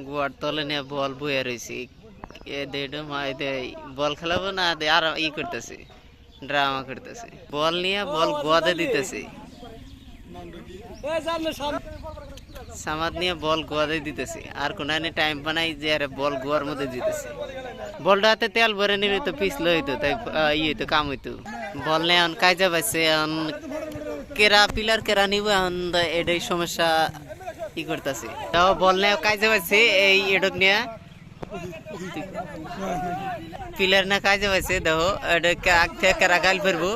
গুয়ার তলে নিয়ে বল বয়ে রয়েছে বল খেলাবো না আর ই করতেছে ড্রামা করতেছে বল নিয়ে বল গোয়াতে দিতেছে সামাদ নিয়ে বল গোয়াতে দিতেছে আর কোন টাইম বানাই যে আরে বল গোয়ার মধ্যে দিতেছে বলটা হাতে তেল ভরে নিলে তো পিছলে হইতো তাই ইয়ে হইতো কাম হইতো বল নিয়ে এখন কাজে পাইছে এখন কেরা পিলার কেরা নিব এখন এটাই সমস্যা ই করতেছে তাও বল নিয়ে কাজে পাইছে এই এডক নিয়ে পিলার না কাজে পাইছে দেখো এটা আগ থেকে কেরা গাল ফেরবো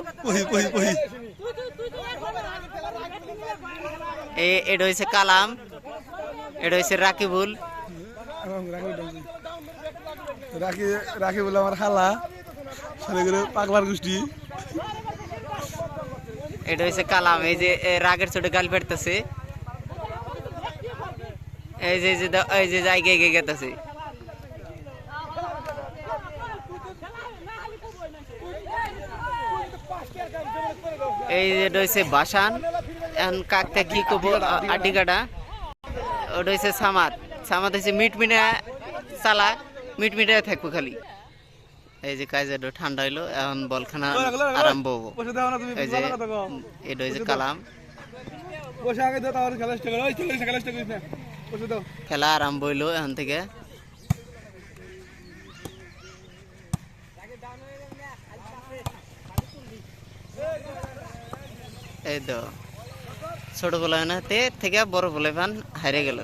এটা হয়েছে কালাম এটা হয়েছে রাকিবুল রাকিবুল আমার খালা পাগলার গোষ্ঠী এটা হয়েছে কালাম এই যে রাগের ছোট গাল ফেরতেছে এই যে এই যে জায়গায় গেতেছে এই যে হয়েছে বাসান এখন কাকটা কি করবো আটি কাটা ওটা হয়েছে সামাদ সামাদ হয়েছে মিটমিটা চালা মিটমিটায় থাকবো খালি এই যে কাজে ঠান্ডা হইলো এখন বলখানা আরম্ভ হবো এই যে এটা হয়েছে কালাম খেলা আরম্ভ হইলো এখন থেকে এই তো ছোট বলে থেকে বড় বলে হারিয়ে গেল।